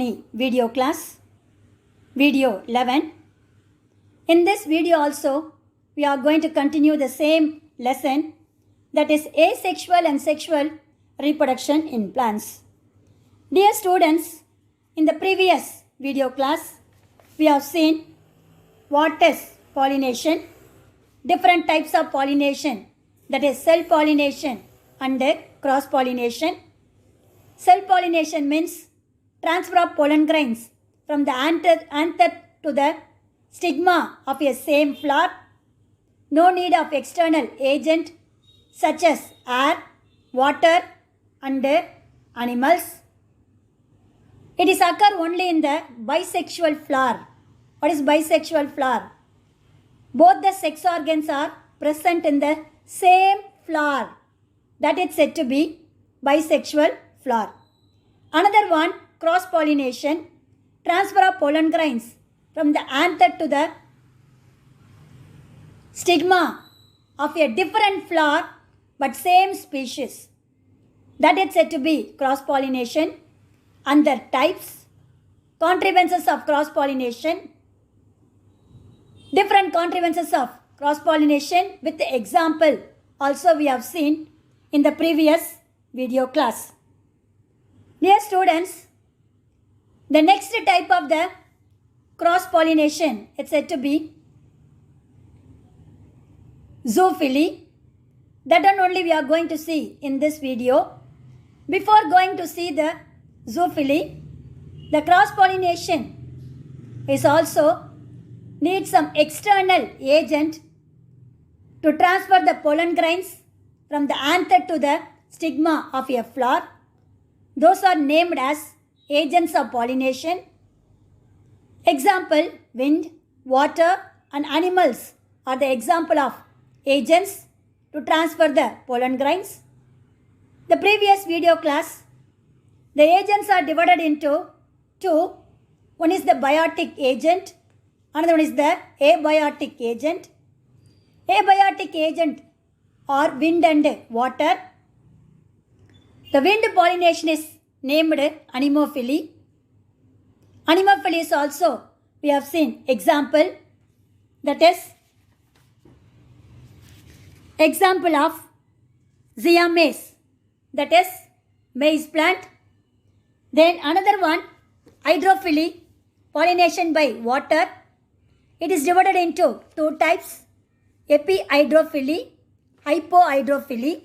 botany video class, video 11. In this video also, we are going to continue the same lesson, that is asexual and sexual reproduction in plants. Dear students, in the previous video class, we have seen what is pollination, different types of pollination, that is self-pollination and cross-pollination. Self-pollination means transfer of pollen grains from the anther to the stigma of a same flower. No need of external agent such as air, water and animals. It is occur only in the bisexual flower. What is bisexual flower? Both the sex organs are present in the same flower. That is said to be bisexual flower. Another one, cross-pollination, transfer of pollen grains from the anther to the stigma of a different flower but same species. That is said to be cross-pollination. And the types, contrivances of cross-pollination, different contrivances of cross-pollination with the example also we have seen in the previous video class. Dear students, the next type of the cross-pollination is said to be zoophily. That one only we are going to see in this video. Before going to see the zoophily, the cross-pollination is also needs some external agent to transfer the pollen grains from the anther to the stigma of a flower. Those are named as agents of pollination. Example, wind, water and animals are the example of agents to transfer the pollen grains. The previous video class, the agents are divided into two. One is the biotic agent, another one is the abiotic agent. Abiotic agent are wind and water. The wind pollination is named anemophily. Anemophily is also, we have seen example, that is example of Zea mays, that is maize plant. Then another one, hydrophily, pollination by water. It is divided into two types, epihydrophily, hypohydrophily.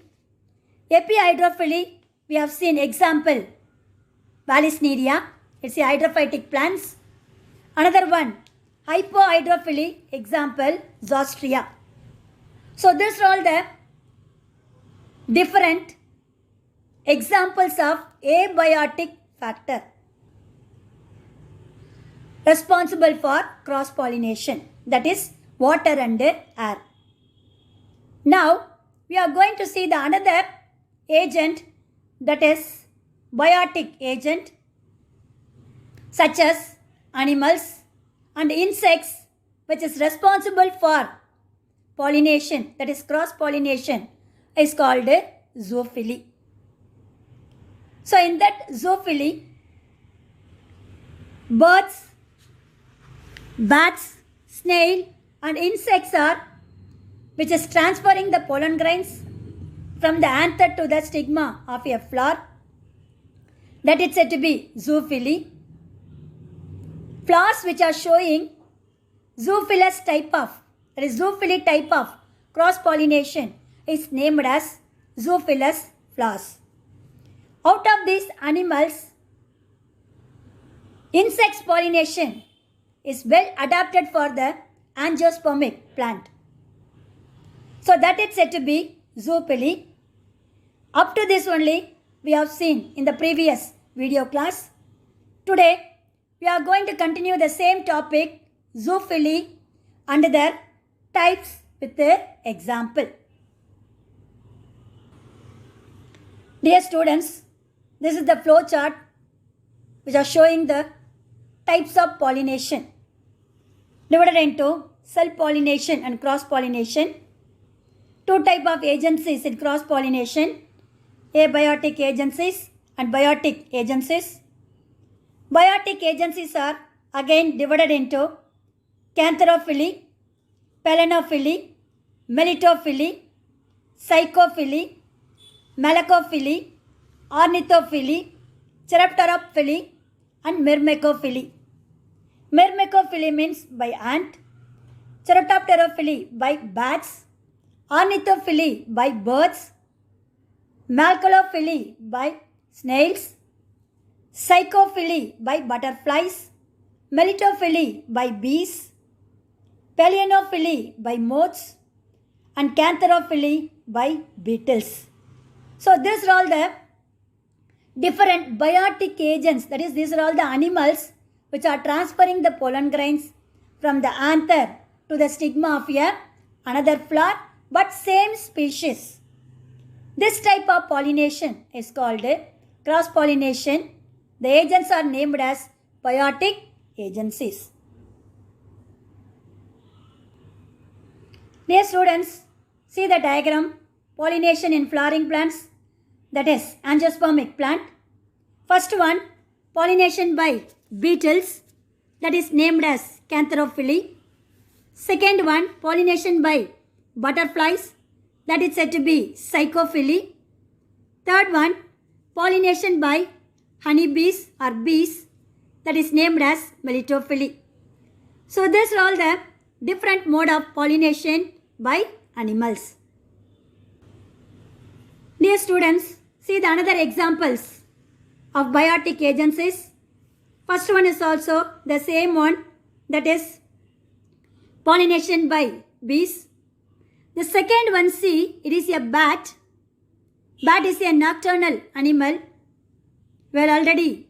Epihydrophily, we have seen example, Vallisneria, it's a hydrophytic plants. Another one, hypohydrophily, example, Zostria. So these are all the different examples of abiotic factor responsible for cross-pollination, that is water and air. Now we are going to see the another agent, that is biotic agent, such as animals and insects, which is responsible for pollination, that is cross-pollination, is called zoophily. So in that zoophily, birds, bats, snail and insects are, which is transferring the pollen grains from the anther to the stigma of a flower. That is said to be zoophily. Flowers which are showing zoophilous type of, that is zoophily type of cross-pollination is named as zoophilous flowers. Out of these animals, insects pollination is well adapted for the angiospermic plant. So that is said to be zoophily. Up to this only we have seen in the previous video class. Today we are going to continue the same topic, zoophily, and their types with the example. Dear students, this is the flow chart which are showing the types of pollination divided into self-pollination and cross-pollination. Two types of agencies in cross-pollination, abiotic agencies and biotic agencies. Biotic agencies are again divided into cantherophily, pelenophily, melitophily, psychophily, malacophily, ornithophily, chiropterophily, and myrmecophily. Myrmecophily means by ant, chiropterophily by bats, ornithophily by birds, malacolophily by snails, psychophily by butterflies, melitophily by bees, pelenophily by moths, and cantherophily by beetles. So these are all the different biotic agents, that is, these are all the animals which are transferring the pollen grains from the anther to the stigma of another flower, but same species. This type of pollination is called cross-pollination. The agents are named as biotic agencies. Dear students, see the diagram. Pollination in flowering plants, that is angiospermic plant. First one, pollination by beetles, that is named as cantherophily. Second one, pollination by butterflies, that is said to be psychophily. Third one, pollination by honeybees or bees, that is named as melitophily. So these are all the different mode of pollination by animals. Dear students, see the another examples of biotic agencies. First one is also the same one, that is pollination by bees. The second one, see, it is a bat. Bat is a nocturnal animal. We have already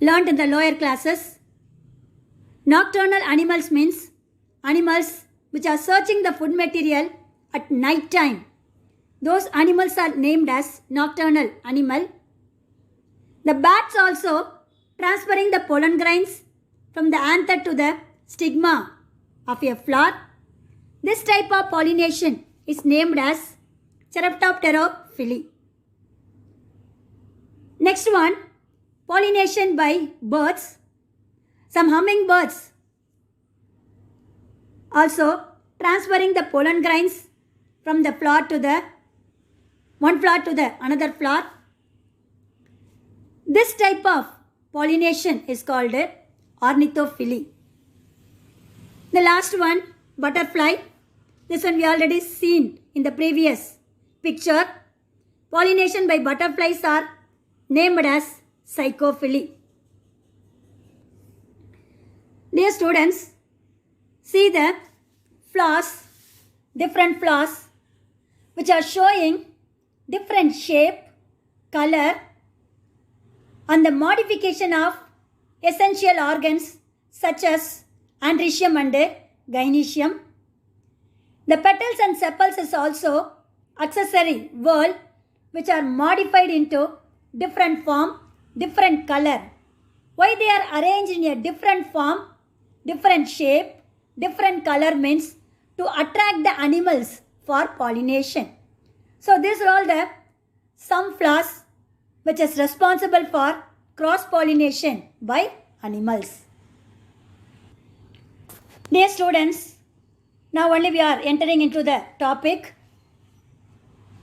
learnt in the lower classes. Nocturnal animals means animals which are searching the food material at night time. Those animals are named as nocturnal animal. The bats also transferring the pollen grains from the anther to the stigma of a flower. This type of pollination is named as chiropterophily. Next one, pollination by birds. Some hummingbirds also transferring the pollen grains from the flower to the one flower to the another flower. This type of pollination is called ornithophily. The last one, butterfly. This one we already seen in the previous picture. Pollination by butterflies are named as psychophily. Dear students, see the flowers, different flowers which are showing different shape, color, and the modification of essential organs such as androecium and gynoecium. The petals and sepals is also accessory whorl which are modified into different form, different color. Why they are arranged in a different form, different shape, different color means to attract the animals for pollination. So these are all the some flowers which is responsible for cross-pollination by animals. Dear students, now only we are entering into the topic.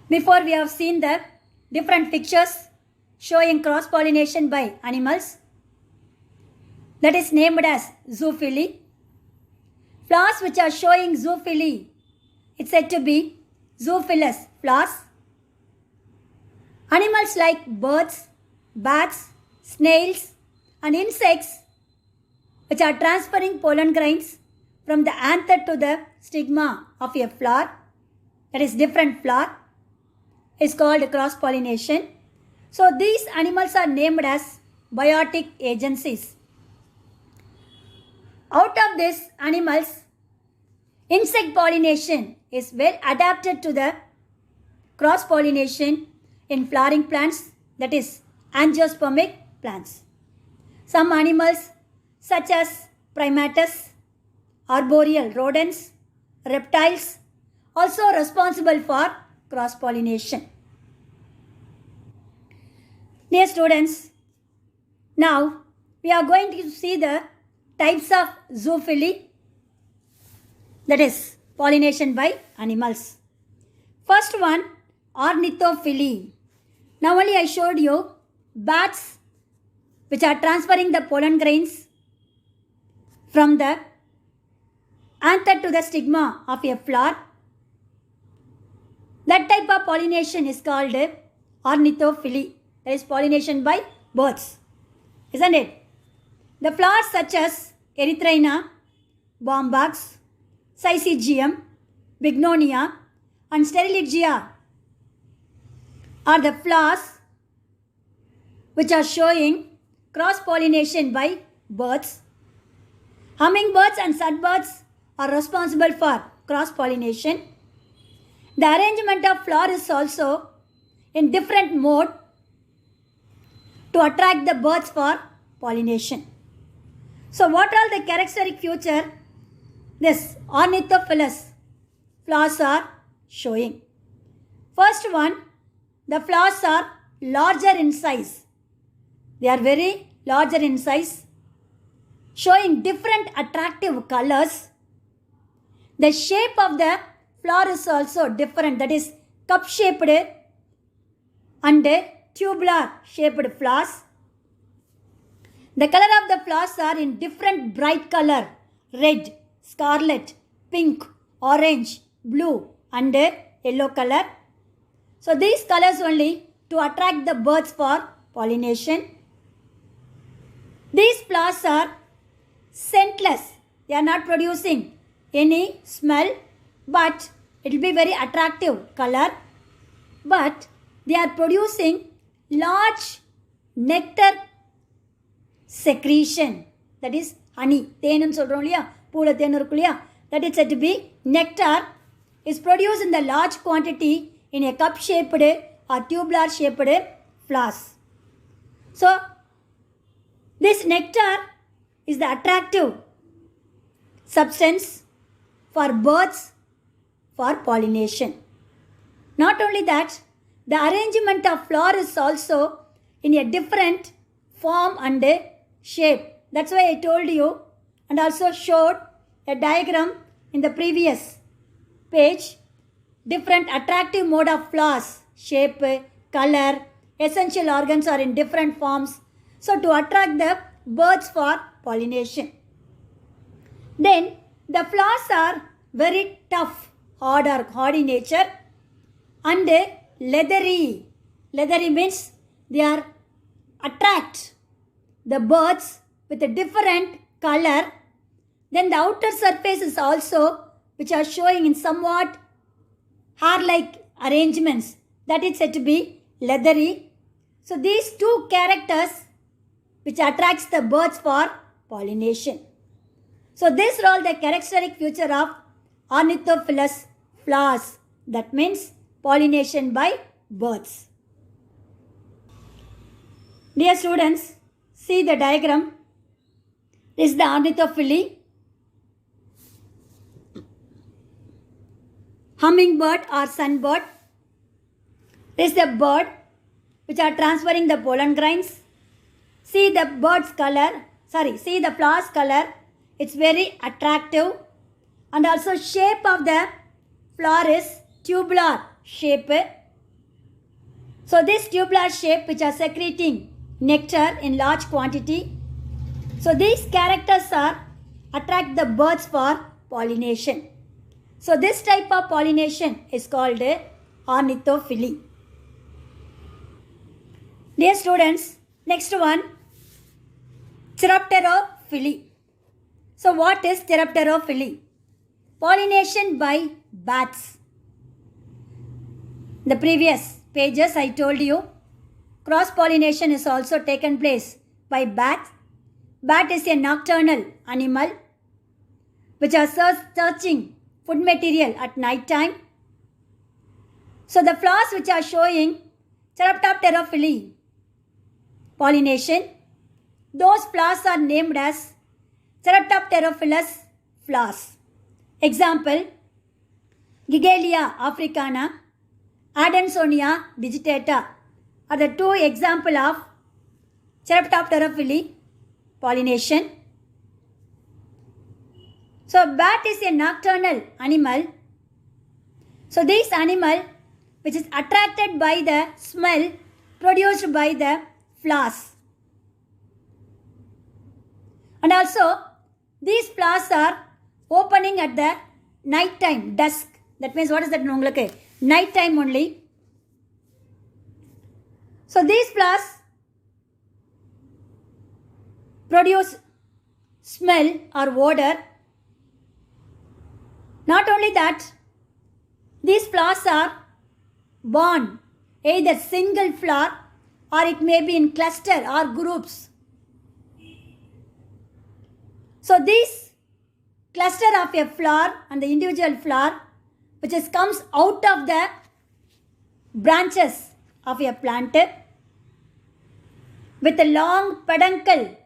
Before we have seen the different pictures showing cross-pollination by animals, that is named as zoophily. Flowers which are showing zoophily, it's said to be zoophilous flowers. Animals like birds, bats, snails, and insects which are transferring pollen grains from the anther to the stigma of a flower, that is different flower, is called cross-pollination. So these animals are named as biotic agencies. Out of these animals, insect pollination is well adapted to the cross-pollination in flowering plants, that is angiospermic plants. Some animals such as primates, arboreal rodents, reptiles also responsible for cross-pollination. Dear students, Now, we are going to see the types of zoophily, that is pollination by animals. First one, ornithophily. Now only I showed you bats which are transferring the pollen grains from the anther to the stigma of a flower. That type of pollination is called ornithophily. That is pollination by birds, isn't it? The flowers such as Erythrina, Bombax, Syzygium, Bignonia and Steriligia are the flowers which are showing cross-pollination by birds. Hummingbirds and sunbirds are responsible for cross-pollination. The arrangement of flowers is also in different mode to attract the birds for pollination. So what are the characteristic feature this ornithophilous flowers are showing? First one, the flowers are larger in size. They are very larger in size, showing different attractive colors. The shape of the flower is also different, that is cup shaped and tubular shaped flowers. The color of the flowers are in different bright color, red, scarlet, pink, orange, blue and yellow color. So these colors only to attract the birds for pollination. These flowers are scentless. They are not producing any smell, but it will be very attractive color. But they are producing large nectar secretion, that is honey. Thenum solrom illaya, poola then irukku illaya. That is said to be nectar is produced in the large quantity in a cup shaped or tubular shaped flowers. So this nectar is the attractive substance for birds for pollination. Not only that, the arrangement of flower is also in a different form and shape. That's why I told you and also showed a diagram in the previous page. Different attractive mode of flowers, shape, color, essential organs are in different forms. So to attract the birds for pollination. Then the flowers are very tough, hard in nature and leathery. Leathery means they are attract the birds with a different color. Then the outer surface is also which are showing in somewhat hair-like arrangements, that is said to be leathery. So these two characters which attracts the birds for pollination. So these are all the characteristic feature of ornithophilous flowers. That means pollination by birds. Dear students, see the diagram. This is the ornithophily. Hummingbird or sunbird. This is the bird which are transferring the pollen grains. See the bird's color, see the flower's color. It's very attractive and also shape of the flower is tubular shape. So this tubular shape which are secreting nectar in large quantity. So these characters are attract the birds for pollination. So this type of pollination is called ornithophily. Dear students, next one, Chiropterophily. So what is Chiropterophily? Pollination by bats. In the previous pages I told you, cross-pollination is also taken place by bats. Bat is a nocturnal animal which are searching food material at night time. So the flowers which are showing Chiropterophily pollination, those flowers are named as Chiropterophilous flowers. Example, Gigelia africana, Adansonia digitata are the two examples of Chiroptera pollination. So bat is a nocturnal animal. So this animal which is attracted by the smell produced by the flowers. And also these flowers are opening at the night time, dusk. That means what is that? Night time only. So these flowers produce smell or odor. Not only that, these flowers are born either single flower or it may be in cluster or groups. So this cluster of a flower and the individual flower which comes out of the branches of a plant with a long peduncle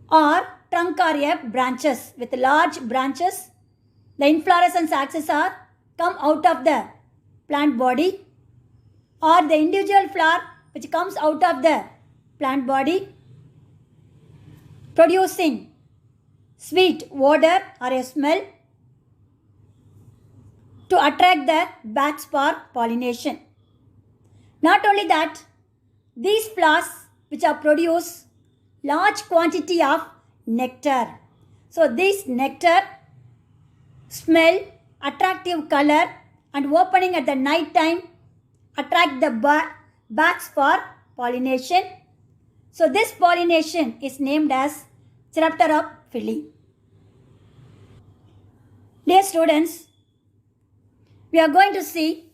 or trunk or a branches with large branches. The inflorescence axis are come out of the plant body, or the individual flower which comes out of the plant body producing sweet odor or a smell to attract the bats for pollination. Not only that, these flowers which are produce large quantity of nectar. So this nectar, smell, attractive color and opening at the night time attract the bats for pollination. So this pollination is named as Chiropterophily. Dear students, we are going to see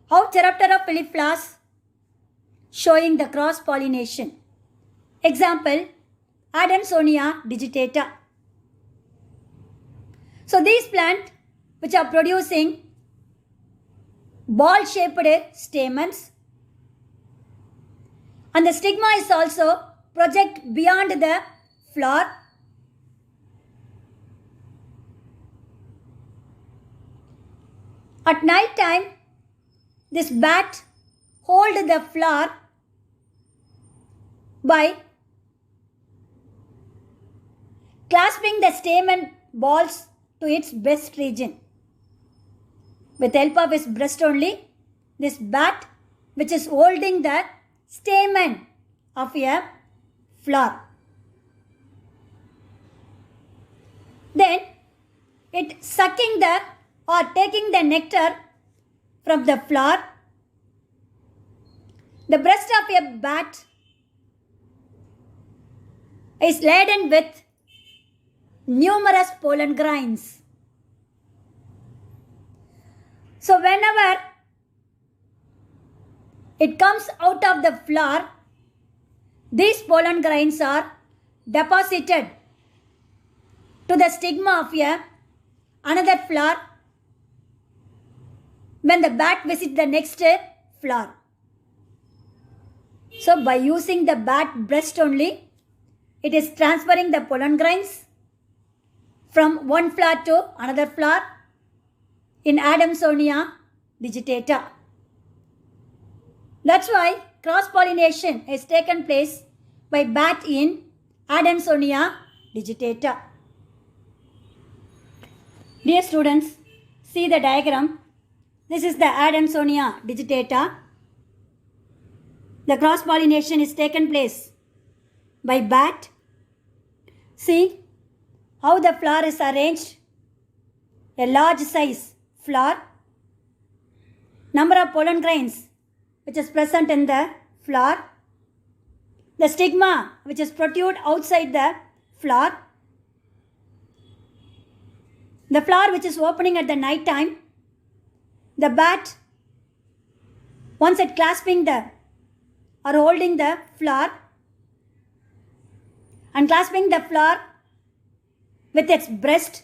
how Chiropterophily flowers showing the cross pollination. Example, Adansonia digitata. So these plants which are producing ball shaped stamens, and the stigma is also project beyond the flower. At night time, this bat hold the flower by clasping the stamen balls to its breast region. With the help of his breast only, this bat which is holding the stamen of a flower. Then it sucking the or taking the nectar from the flower. The breast of a bat is laden with numerous pollen grains. So whenever it comes out of the flower, these pollen grains are deposited to the stigma of another flower when the bat visits the next flower. So by using the bat breast only, it is transferring the pollen grains from one flower to another flower in Adansonia digitata. That's why cross-pollination has taken place by bat in Adansonia digitata. Dear students, see the diagram. This is the Adansonia digitata. The cross-pollination is taken place by bat. See how the flower is arranged. A large size flower. Number of pollen grains which is present in the flower. The stigma which is protrude outside the flower. The flower which is opening at the night time. The bat, once it clasping the or holding the flower and clasping the flower with its breast,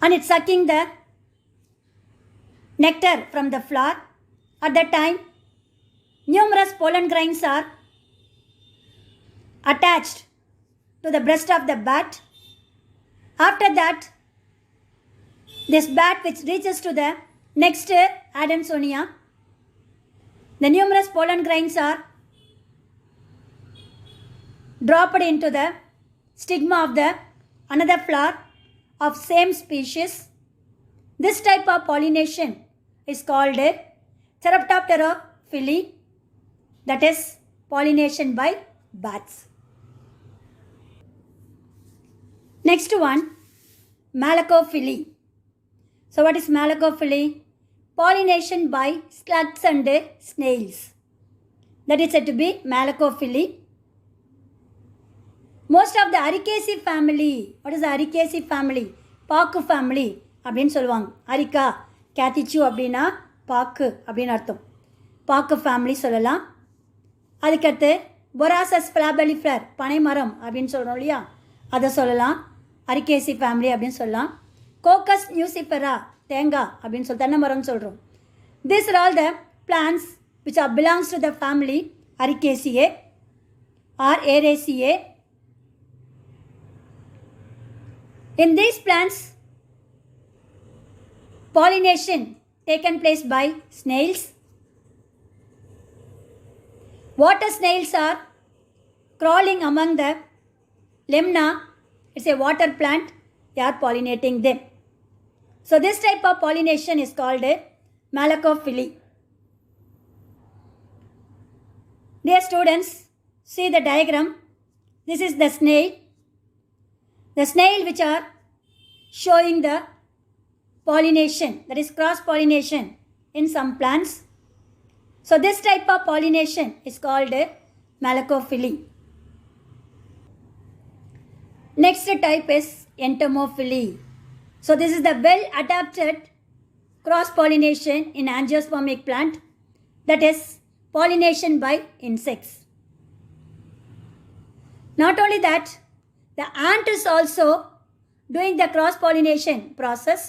and it's sucking the nectar from the flower. At that time, numerous pollen grains are attached to the breast of the bat. After that, this bat which reaches to the next Adansonia The numerous pollen grains are dropped into the stigma of the another flower of same species. This type of pollination is called Theriopterophily, that is pollination by bats. Next one, Malacophily. So what is Malacophily? Pollination by slugs and snails. That is said to be Malacophily. Most of the Aricaceae family, what is the Aricaceae family? பாக்கு family அப்படின்னு சொல்லுவாங்க. Areca கேத்திச்சு அப்படின்னா பாக்கு அப்படின்னு அர்த்தம். பாக்கு family சொல்லலாம். அதுக்கடுத்து பொராசஸ் ஃப்ளாபெலிஃப்ளர் பனைமரம் அப்படின்னு சொல்கிறோம் இல்லையா, அதை சொல்லலாம். அரிகேசி ஃபேமிலி அப்படின்னு சொல்லலாம். கோக்கஸ் நியூசிஃபெரா தேங்காய் அப்படின்னு சொல்லி தென்னை மரம்னு சொல்கிறோம். These are all the plants which are belongs to the family Aricaceae or Araceae. In these plants, pollination taken place by snails. Water snails are crawling among the lemna. It's a water plant. They are pollinating them. So this type of pollination is called Malacophily. Dear students, see the diagram. This is the snail. The snail which are showing the pollination, that is cross pollination in some plants. So this type of pollination is called Malacophily. Next type is Entomophily. So this is the well adapted cross pollination in angiospermic plant, that is pollination by insects. Not only that, the ant is also doing the cross pollination process.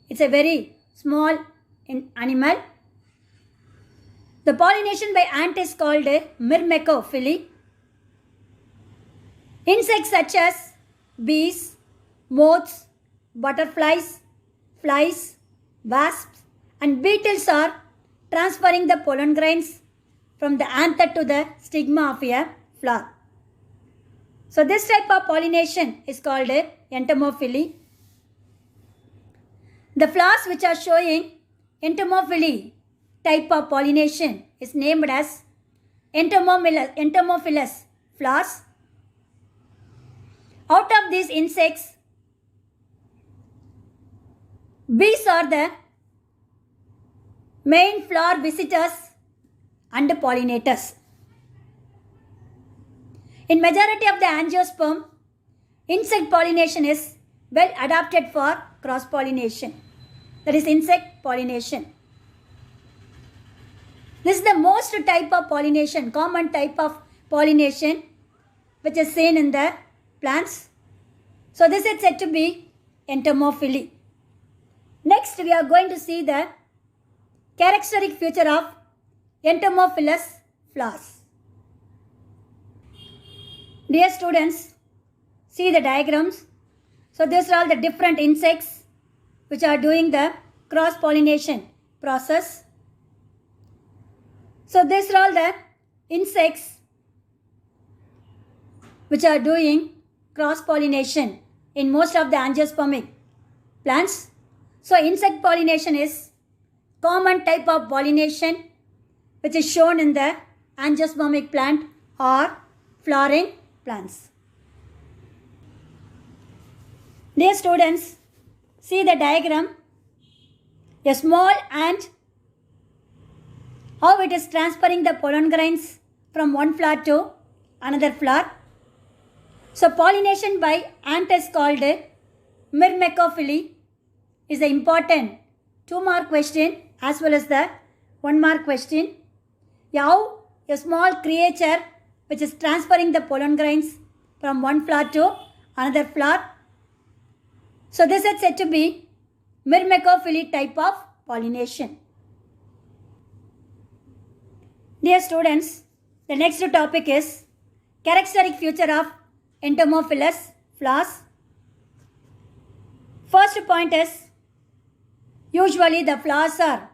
It's a very small animal. The pollination by ant is called Myrmecophily. Insects such as bees, moths, butterflies, flies, wasps and beetles are transferring the pollen grains from the anther to the stigma of a flower. So this type of pollination is called Entomophily. The flowers which are showing Entomophily type of pollination is named as Entomophilous flowers. Out of these insects, bees are the main flower visitors and pollinators. In majority of the angiosperm, insect pollination is well adapted for cross pollination, that is insect pollination. This is the most type of pollination, common type of pollination which is seen in the plants. So this is said to be Entomophily. Next we are going to see the characteristic feature of Entomophilous flowers. Dear students, see the diagrams. So these are all the different insects which are doing the cross pollination process. So these are all the insects which are doing cross pollination in most of the angiospermic plants. So insect pollination is common type of pollination which is shown in the angiospermic plant or flowering plants. Dear students, see the diagram. A small ant, how it is transferring the pollen grains from one flower to another flower. So pollination by ant is called Myrmecophily. Is the important 2-mark question as well as the 1-mark question. How a small creature which is transferring the pollen grains from one flower to another flower. So this is said to be Myrmecophily type of pollination. Dear students, the next topic is characteristic feature of Entomophilous flowers. First point is usually the flowers are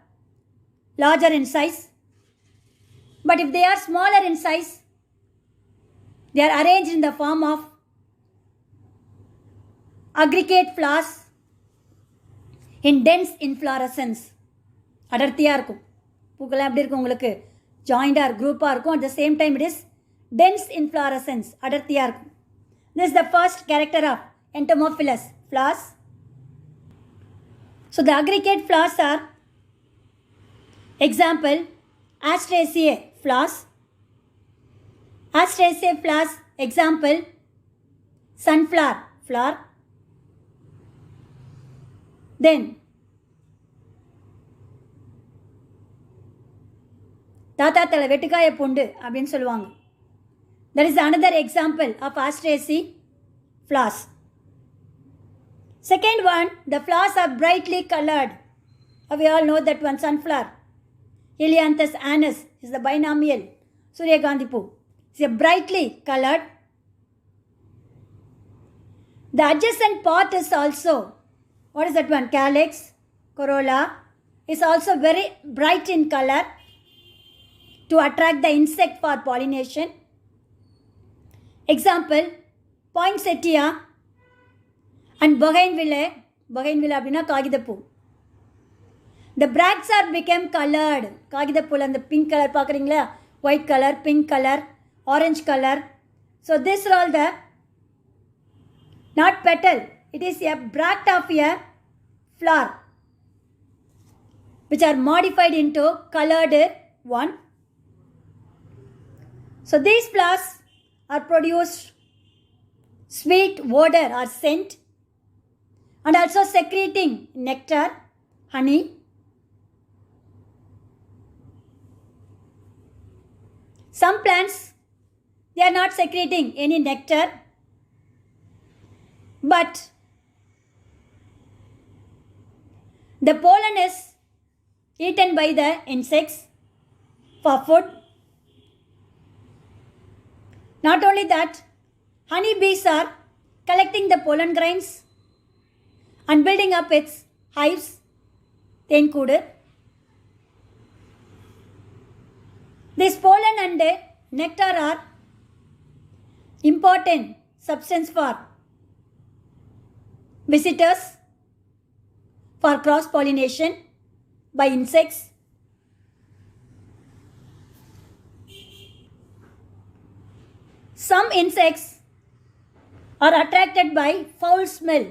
larger in size. But if they are smaller in size, they are arranged in the form of aggregate flowers in dense inflorescence. அடர்த்தியாக இருக்கும். பூக்கெல்லாம் எப்படி இருக்கும் உங்களுக்கு? ஜாயிண்டாக குரூப்பாக இருக்கும். At the same time it is dense inflorescence. அடர்த்தியாக இருக்கும். This is the first character of entomophilous flowers. So the aggregate flowers are example Asteraceae flowers. Asteraceae flowers example sunflower flower. Then தாத்தா தலை வெட்டுக்காய பூண்டு அப்படின்னு சொல்லுவாங்க. That is another example of Asteraceae flowers. Second one, the flowers are brightly colored. We all know that one, sunflower. Helianthus anus is the binomial Suryakandi poo. It's a brightly colored. The adjacent part is also, what is that one? Calyx, corolla is also very bright in color to attract the insect for pollination. Example, poinsettia and bougainvillea. Bougainvillea அப்படினா காகிதப்பூ. The bracts are become colored. காகிதப்பூல அந்த pink color பார்க்குறீங்களா? White color, pink color, orange color. So this are all the not petal. It is a bract of a flower which are modified into colored one. So these flowers are produced sweet odor or scent and also secreting nectar, honey. Some plants, they are not secreting any nectar, but the pollen is eaten by the insects for food. Not only that, honeybees are collecting the pollen grains and building up its hives, தேன்கூடு. This pollen and nectar are important substance for visitors for cross-pollination by insects. Some insects are attracted by foul smell.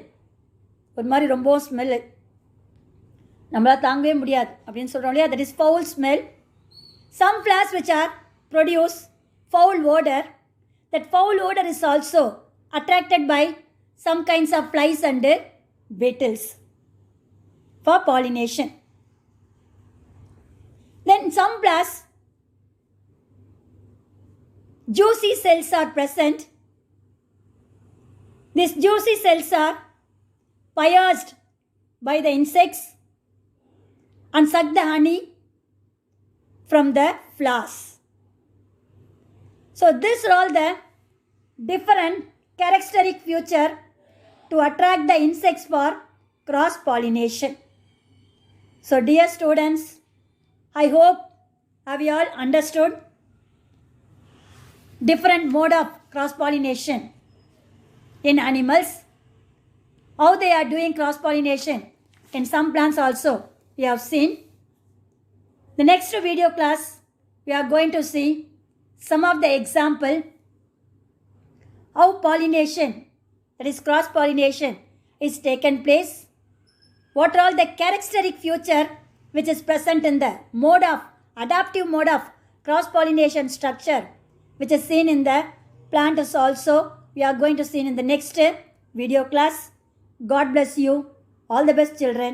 ஒரு மாதிரி ரொம்ப smell நம்மளால் தாங்கவே முடியாது அப்படின்னு சொல்கிறோம் இல்லையா? That is foul smell. Some flowers which are produce foul odor. That foul odor is also attracted by some kinds of flies and beetles for pollination. Then some flowers, juicy cells are present. These juicy cells are pierced by the insects and suck the honey from the flowers. So these are all the different characteristic feature to attract the insects for cross-pollination. So dear students, I hope have you all understood different mode of cross-pollination in animals, how they are doing cross-pollination in some plants also we have seen. The next video class we are going to see some of the example how pollination, that is cross-pollination, is taken place. What are all the characteristic feature which is present in the mode of adaptive mode of cross-pollination structure which is seen in the plant is also we are going to see in the next video class. God bless you. All the best children.